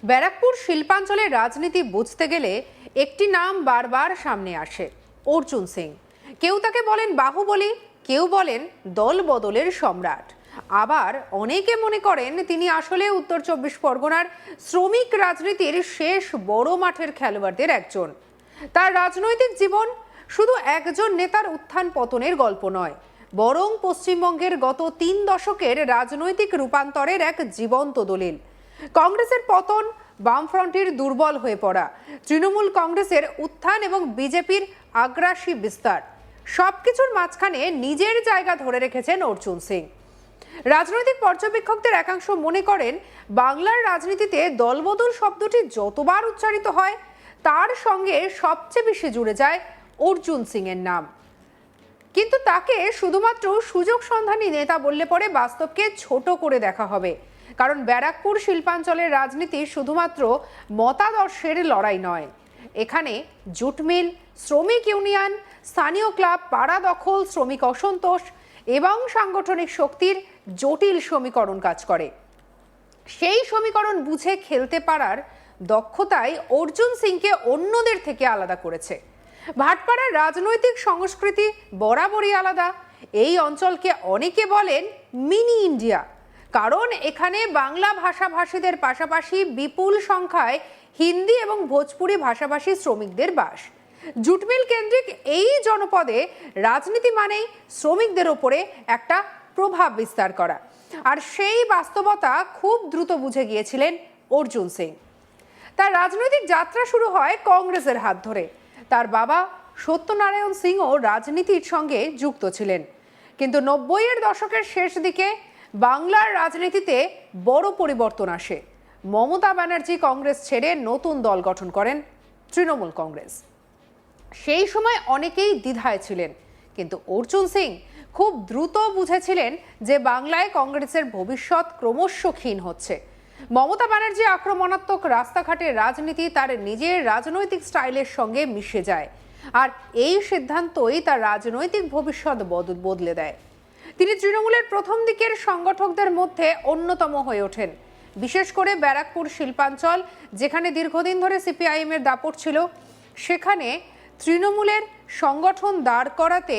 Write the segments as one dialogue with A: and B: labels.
A: ব্যারাকপুর শিল্পাঞ্চলের রাজনীতি বুঝতে গেলে একটি নাম বারবার সামনে আসে, অর্জুন সিং। কেউ তাকে বলেন বাহুবলী, কেউ বলেন দল বদলের সম্রাট, আবার অনেকে মনে করেন তিনি আসলে উত্তর 24 পরগনার শ্রমিক রাজনীতির শেষ বড় মাঠের খেলোয়াড়দের একজন। তার রাজনৈতিক জীবন শুধু একজন নেতার উত্থান পতনের গল্প নয়, বরং পশ্চিমবঙ্গের গত 3 দশকের রাজনৈতিক রূপান্তরের এক জীবন্ত দলিল। কংগ্রেসের পতন, বামফ্রন্টের দুর্বল হয়ে পড়া, তৃণমূল কংগ্রেসের উত্থান এবং বিজেপির আগ্রাসী বিস্তার, সবকিছুর মাঝখানে নিজের জায়গা ধরে রেখেছেন অর্জুন সিং। রাজনৈতিক পর্যবেক্ষকদের একাংশ মনে করেন বাংলার রাজনীতিতে দলবদল শব্দটি যতবার উচ্চারিত হয় তার সঙ্গে সবচেয়ে বেশি জুড়ে যায় অর্জুন সিং এর নাম। কিন্তু তাকে শুধুমাত্র সুযোগ সন্ধানী নেতা বললে পরে বাস্তবকে ছোট করে দেখা হবে। কারণ ব্যারাকপুর শিল্পাঞ্চলের রাজনীতি শুধুমাত্র মতাদর্শের লড়াই নয়, এখানে জুট মিল, শ্রমিক ইউনিয়ন, স্থানীয় ক্লাব, পাড়া দখল, শ্রমিক অসন্তোষ এবং সাংগঠনিক শক্তির জটিল সমীকরণ কাজ করে। সেই সমীকরণ বুঝে খেলতে পারার দক্ষতাই অর্জুন সিংকে অন্যদের থেকে আলাদা করেছে। ভাটপাড়ার রাজনৈতিক সংস্কৃতি বরাবরই আলাদা। এই অঞ্চলকে অনেকে বলেন মিনি ইন্ডিয়া, কারণ এখানে বাংলা ভাষাভাষীদের পাশাপাশি বিপুল সংখ্যায় হিন্দি এবং ভোজপুরি ভাষাভাষী শ্রমিকদের বাস। জুটমিল কেন্দ্রিক এই জনপদে রাজনীতি মানেই শ্রমিকদের ওপরে একটা প্রভাব বিস্তার করা, আর সেই বাস্তবতা খুব দ্রুত বুঝে গিয়েছিলেন অর্জুন সিং। তার রাজনৈতিক যাত্রা শুরু হয় কংগ্রেসের হাত ধরে। তার বাবা সত্যনারায়ণ সিংও রাজনীতির সঙ্গে যুক্ত ছিলেন, কিন্তু 90-এর দশকের শেষ দিকে বাংলার রাজনীতিতে বড় পরিবর্তন আসে। মমতা ব্যানার্জি কংগ্রেস ছেড়ে নতুন দল গঠন করেন তৃণমূল কংগ্রেস। সেই সময় অনেকেই দ্বিধায় ছিলেন, কিন্তু অর্জুন সিং খুব দ্রুত বুঝেছিলেন যে বাংলায় কংগ্রেসের ভবিষ্যৎ ক্রমশ ক্ষীণ হচ্ছে। মমতা ব্যানার্জি আক্রমণাত্মক রাস্তাঘাটের রাজনীতি তার নিজের রাজনৈতিক স্টাইলের সঙ্গে মিশে যায়, আর এই সিদ্ধান্তই তার রাজনৈতিক ভবিষ্যৎ বদলে দেয়। তিনি তৃণমূলের প্রথম দিকের সংগঠকদের মধ্যে অন্যতম হয়ে ওঠেন, বিশেষ করে ব্যারাকপুর শিল্পাঞ্চল, যেখানে দীর্ঘদিন ধরে সিপিআইএম এর দাপট ছিল। সেখানে তৃণমূলের সংগঠন দাঁড় করাতে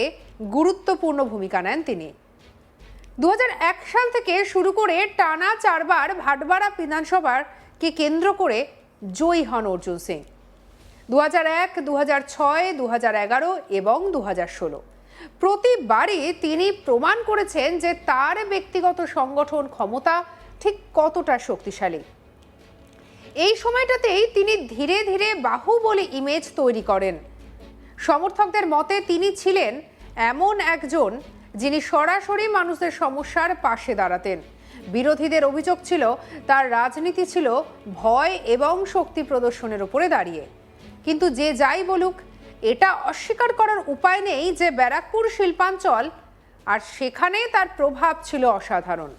A: গুরুত্বপূর্ণ ভূমিকা নেন তিনি। 2001 সাল থেকে শুরু করে টানা 4 বার ভাটপাড়া বিধানসভাকে কেন্দ্র করে জয়ী হন অর্জুন সিং। 2001, 2006, 2011 এবং 2016 প্রতিবারই তিনি প্রমাণ করেছেন যে তার ব্যক্তিগত সংগঠন ক্ষমতা ঠিক কতটা শক্তিশালী। এই সময়টাতেই তিনি ধীরে ধীরে বাহুবলী ইমেজ তৈরি করেন। সমর্থকদের মতে তিনি ছিলেন এমন একজন যিনি সরাসরি মানুষের সমস্যার পাশে দাঁড়াতেন। বিরোধীদের অভিযোগ ছিল তার রাজনীতি ছিল ভয় এবং শক্তি প্রদর্শনের উপরে দাঁড়িয়ে। কিন্তু যে যাই বলুক, এটা অস্বীকার করার উপায় নেই যে ব্যারাকপুর শিল্পাঞ্চল আর সেখানে তার প্রভাব ছিল অসাধারণ।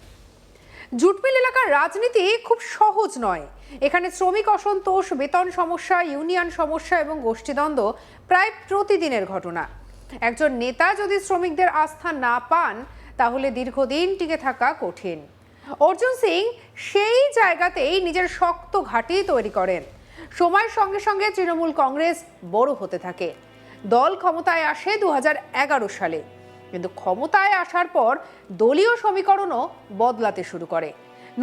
A: জুটমিল এলাকার রাজনীতি খুব সহজ নয়। এখানে শ্রমিক অসন্তোষ, বেতন সমস্যা, ইউনিয়ন সমস্যা এবং গোষ্ঠীদ্বন্দ্ব প্রায় প্রতিদিনের ঘটনা। একজন নেতা যদি শ্রমিকদের আস্থা না পান, তাহলে দীর্ঘদিন টিকে থাকা কঠিন। অর্জুন সিং সেই জায়গাতেই নিজের শক্ত ঘাঁটি তৈরি করেন। সময়ের সঙ্গে সঙ্গে তৃণমূল কংগ্রেস বড় হতে থাকে। দল ক্ষমতায় আসে 2011 সালে, কিন্তু ক্ষমতায় আসার পর দলীয় সমীকরণও বদলাতে শুরু করে।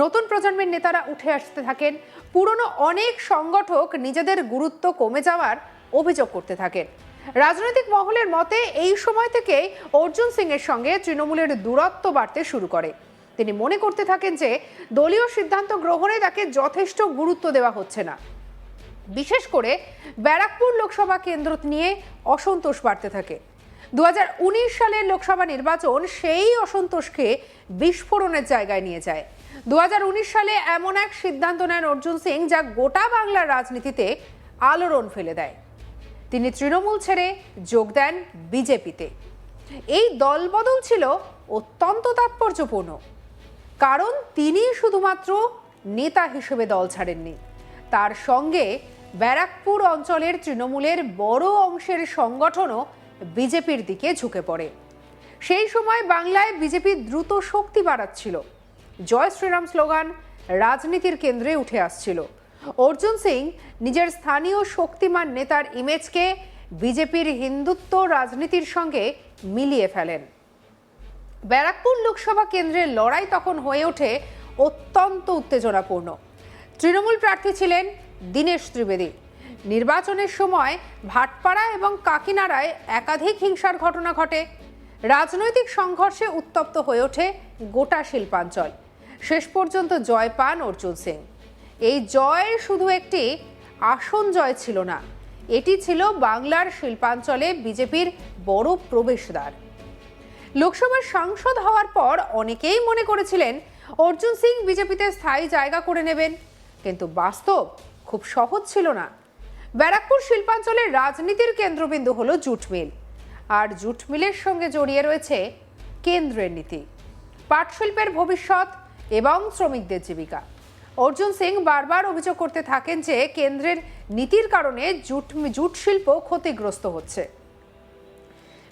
A: নতুন প্রজন্মের নেতারা উঠে আসতে থাকেন। পুরনো অনেক সংগঠক নিজেদের গুরুত্ব কমে যাওয়ার অভিযোগ করতে থাকেন। রাজনৈতিক মহলের মতে এই সময় থেকে অর্জুন সিং এর সঙ্গে তৃণমূলের দূরত্ব বাড়তে শুরু করে। তিনি মনে করতে থাকেন যে দলীয় সিদ্ধান্ত গ্রহণে তাকে যথেষ্ট গুরুত্ব দেওয়া হচ্ছে না। বিশেষ করে ব্যারাকপুর লোকসভা কেন্দ্র নিয়ে অসন্তোষ বাড়তে থাকে। 2019 সালের লোকসভা নির্বাচন সেই অসন্তোষকে বিস্ফোরণের জায়গায় নিয়ে যায়। 2019 সালে এমন এক সিদ্ধান্ত নেন অর্জুন সিং যা গোটা বাংলার রাজনীতিতে আলোড়ন ফেলে দেয়। তিনি তৃণমূল ছেড়ে যোগ দেন বিজেপিতে। এই দলবদল ছিল অত্যন্ত তাৎপর্যপূর্ণ, কারণ তিনি শুধুমাত্র নেতা হিসেবে দল ছাড়েননি, তার সঙ্গে ব্যারাকপুর অঞ্চলের তৃণমূলের বড় অংশের সংগঠনও বিজেপির দিকে ঝুঁকে পড়ে। সেই সময় বাংলায় বিজেপি দ্রুত শক্তি বাড়াচ্ছিল। জয় শ্রীরাম স্লোগান রাজনীতির কেন্দ্রে উঠে আসছিল। অর্জুন সিং নিজের স্থানীয় শক্তিমান নেতার ইমেজকে বিজেপির হিন্দুত্ব রাজনীতির সঙ্গে মিলিয়ে ফেলেন। ব্যারাকপুর লোকসভা কেন্দ্রের লড়াই তখন হয়ে ওঠে অত্যন্ত উত্তেজনাপূর্ণ। তৃণমূল প্রার্থী ছিলেন দীনেশ ত্রিবেদী। নির্বাচনের সময় ভাটপাড়া এবং কাকিনাড়ায় একাধিক হিংসার ঘটনা ঘটে। রাজনৈতিক সংঘর্ষে উত্তপ্ত হয়ে ওঠে গোটা শিল্পাঞ্চল। শেষ পর্যন্ত জয় পান অর্জুন সিং। এই জয় শুধু একটি আসন জয় ছিল না, এটি ছিল বাংলার শিল্পাঞ্চলে বিজেপির বড় প্রবেশদ্বার। লোকসভার সাংসদ হওয়ার পর অনেকেই মনে করেছিলেন অর্জুন সিং বিজেপিতে স্থায়ী জায়গা করে নেবেন, কিন্তু বাস্তব খুব সহজ ছিল না। ব্যারাকপুর শিল্পাঞ্চলের রাজনীতির কেন্দ্রবিন্দু হলো জুট মিল, আর জুট মিলের সঙ্গে জড়িয়ে রয়েছে কেন্দ্রের নীতি, পাট শিল্পের ভবিষ্যৎ এবং শ্রমিকদের জীবিকা। অর্জুন সিং বারবার অভিযোগ করতে থাকেন যে কেন্দ্রের নীতির কারণে জুট শিল্প ক্ষতিগ্রস্ত হচ্ছে।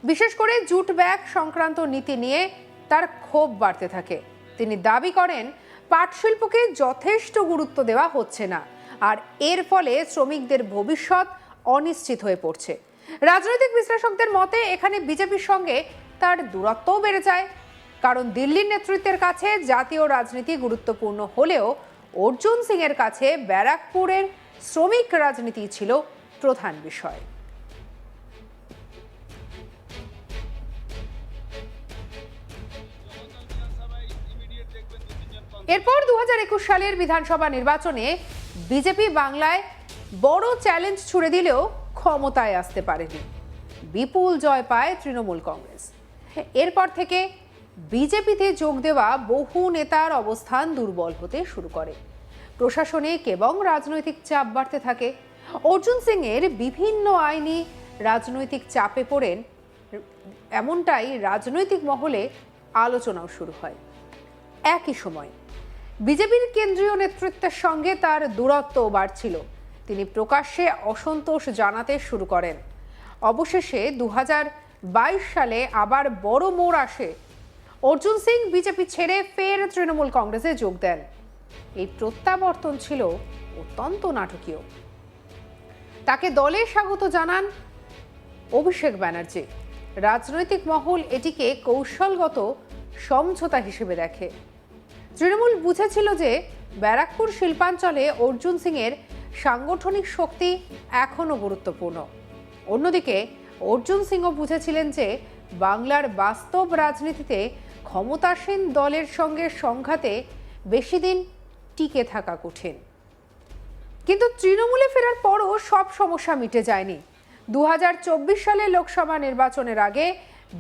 A: বিশেষ করে জুট ব্যাগ সংক্রান্ত নীতি নিয়ে তার ক্ষোভ বাড়তে থাকে। তিনি দাবি করেন পাট শিল্পকে যথেষ্ট গুরুত্ব দেওয়া হচ্ছে না, আর এর ফলে শ্রমিকদের ভবিষ্যৎ অনিশ্চিত হয়ে পড়ছে। রাজনৈতিক বিশ্লেষকদের মতে এখানে বিজেপির সঙ্গে তার দূরত্বও বেড়ে যায়, কারণ দিল্লির নেতৃত্বের কাছে জাতীয় রাজনীতি গুরুত্বপূর্ণ হলেও অর্জুন সিং এর কাছে ব্যারাকপুরের শ্রমিক রাজনীতি ছিল প্রধান বিষয়। এরপর 2021 সালের বিধানসভা নির্বাচনে বিজেপি বাংলায় বড় চ্যালেঞ্জ ছুড়ে দিলেও ক্ষমতায় আসতে পারেনি। বিপুল জয় পায় তৃণমূল কংগ্রেস। এরপর থেকে বিজেপিতে যোগ দেওয়া বহু নেতার অবস্থান দুর্বল হতে শুরু করে। প্রশাসনিক এবং রাজনৈতিক চাপ বাড়তে থাকে। অর্জুন সিং এর বিভিন্ন আইনি রাজনৈতিক চাপে পড়েন, এমনটাই রাজনৈতিক মহলে আলোচনাও শুরু হয়। একই সময় বিজেপির কেন্দ্রীয় নেতৃত্বের সঙ্গে তার দূরত্ব বাড়ছিল। তিনি প্রকাশ্যে অসন্তোষ জানাতে শুরু করেন। অবশেষে 2022 সালে আবার বড় মোড় আসে। অর্জুন সিং বিজেপি ছেড়ে ফের তৃণমূল কংগ্রেসে যোগ দেন। এই প্রত্যাবর্তন ছিল অত্যন্ত নাটকীয়। তাকে দলে স্বাগত জানান অভিষেক ব্যানার্জি। রাজনৈতিক মহল এটিকে কৌশলগত সমঝোতা হিসেবে দেখে। তৃণমূল বুঝেছিল যে ব্যারাকপুর শিল্পাঞ্চলে অর্জুন সিং এর সাংগঠনিক শক্তি এখনো গুরুত্বপূর্ণ। অন্যদিকে অর্জুন সিংও বুঝেছিলেন যে বাংলার বাস্তব রাজনীতিতে ক্ষমতাসীন দলের সঙ্গে সংঘাতে বেশি দিন টিকে থাকা কঠিন। কিন্তু তৃণমূলে ফেরার পরও সব সমস্যা মিটে যায়নি। 2024 সালে লোকসভা নির্বাচনের আগে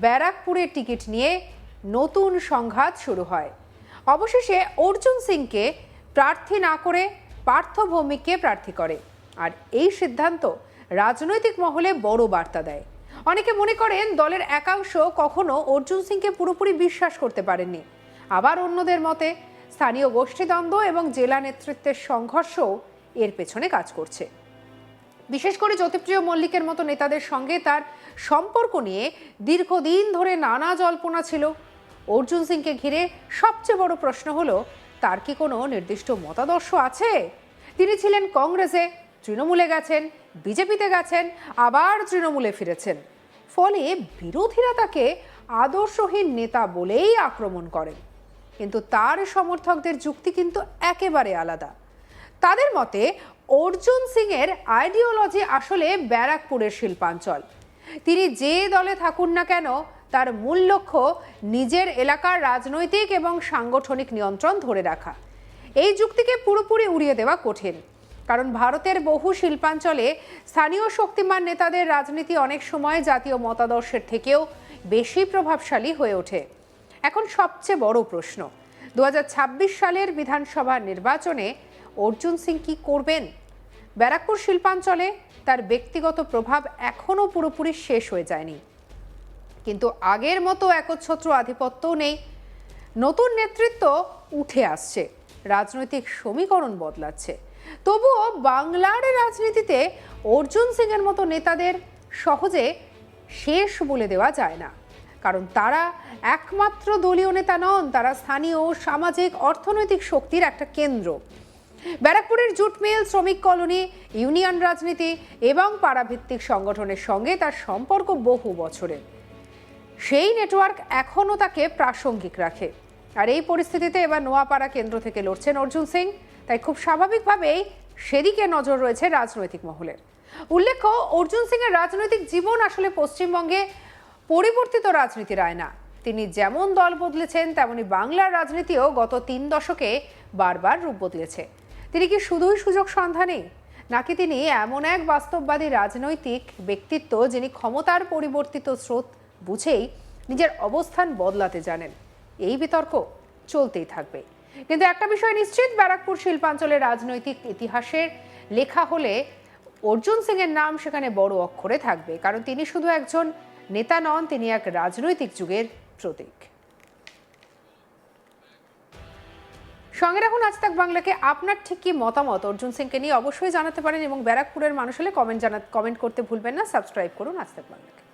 A: ব্যারাকপুরের টিকিট নিয়ে নতুন সংঘাত শুরু হয়। অবশেষে অর্জুন সিংকে প্রার্থী না করে পার্থ ভৌমিককে প্রার্থী করে, আর এই সিদ্ধান্ত রাজনৈতিক মহলে বড় বার্তা দেয়। অনেকে মনে করেন দলের একাংশ কখনো অর্জুন সিংকে পুরোপুরি বিশ্বাস করতে পারেননি। আবার অন্যদের মতে স্থানীয় গোষ্ঠীদ্বন্দ্ব এবং জেলা নেতৃত্বের সংঘর্ষও এর পেছনে কাজ করছে। বিশেষ করে জ্যোতিপ্রিয় মল্লিকের মতো নেতাদের সঙ্গে তার সম্পর্ক নিয়ে দীর্ঘদিন ধরে নানা জল্পনা ছিল। অর্জুন সিংকে ঘিরে সবচেয়ে বড় প্রশ্ন হলো, তার কি কোনো নির্দিষ্ট মতাদর্শ আছে? তিনি ছিলেন কংগ্রেসে, তৃণমূলে গেছেন, বিজেপিতে গেছেন, আবার তৃণমূলে ফিরেছেন। ফলে বিরোধীরা তাকে আদর্শহীন নেতা বলেই আক্রমণ করেন। কিন্তু তার সমর্থকদের যুক্তি কিন্তু একেবারে আলাদা। তাদের মতে অর্জুন সিং এর আইডিওলজি আসলে ব্যারাকপুরের শিল্পাঞ্চল। তিনি যে দলে থাকুন না কেন, তার মূল লক্ষ্য নিজের এলাকার রাজনৈতিক এবং সাংগঠনিক নিয়ন্ত্রণ ধরে রাখা। এই যুক্তিকে পুরোপুরি উড়িয়ে দেওয়া কঠিন, কারণ ভারতের বহু শিল্পাঞ্চলে স্থানীয় শক্তিমান নেতাদের রাজনীতি অনেক সময় জাতীয় মতাদর্শের থেকেও বেশি প্রভাবশালী হয়ে ওঠে। এখন সবচেয়ে বড় প্রশ্ন, 2026 সালের বিধানসভা নির্বাচনে অর্জুন সিং কি করবেন? ব্যারাকপুর শিল্পাঞ্চলে তার ব্যক্তিগত প্রভাব এখনও পুরোপুরি শেষ হয়ে যায়নি, কিন্তু আগের মতো একচ্ছত্র আধিপত্যও নেই। নতুন নেতৃত্ব উঠে আসছে, রাজনৈতিক সমীকরণ বদলাচ্ছে। তবুও বাংলার রাজনীতিতে অর্জুন সিং এর মতো নেতাদের সহজে শেষ বলে দেওয়া যায় না, কারণ তারা একমাত্র দলীয় নেতা নন, তারা স্থানীয় সামাজিক অর্থনৈতিক শক্তির একটা কেন্দ্র। ব্যারাকপুরের জুট মিল, শ্রমিক কলোনি, ইউনিয়ন রাজনীতি এবং পাড়াভিত্তিক সংগঠনের সঙ্গে তার সম্পর্ক বহু বছরের। সেই নেটওয়ার্ক এখনও তাকে প্রাসঙ্গিক রাখে। আর এই পরিস্থিতিতে এবার নোয়াপাড়া কেন্দ্র থেকে লড়ছেন অর্জুন সিং, তাই খুব স্বাভাবিকভাবেই সেদিকে নজর রয়েছে রাজনৈতিক মহলের। উল্লেখ্য, অর্জুন সিং এর রাজনৈতিক জীবন আসলে পশ্চিমবঙ্গে পরিবর্তিত রাজনীতির আয়না। তিনি যেমন দল বদলেছেন, তেমনি বাংলার রাজনীতিও গত 3 দশকে বারবার রূপ বদলেছে। তিনি কি শুধুই সুযোগ সন্ধানী, নাকি তিনি এমন এক বাস্তববাদী রাজনৈতিক ব্যক্তিত্ব যিনি ক্ষমতার পরিবর্তিত স্রোত বুঝেই নিজের অবস্থান বদলাতে জানেন? এই বিতর্ক চলতেই থাকবে। কিন্তু একটা বিষয় নিশ্চিত, ব্যারাকপুর শিল্পাঞ্চলের রাজনৈতিক ইতিহাসের লেখা হলে অর্জুন সিং এর নাম সেখানে বড় অক্ষরে থাকবে, কারণ তিনি শুধু একজন নেতা নন, তিনি এক রাজনৈতিক যুগের প্রতীক। সঙ্গে রাখুন আজ তাক বাংলাকে। আপনার ঠিক কি মতামত অর্জুন সিংকে নিয়ে অবশ্যই জানাতে পারেন, এবং ব্যারাকপুরের মানুষ হলে কমেন্ট করতে ভুলবেন না। সাবস্ক্রাইব করুন আজ তাক বাংলাকে।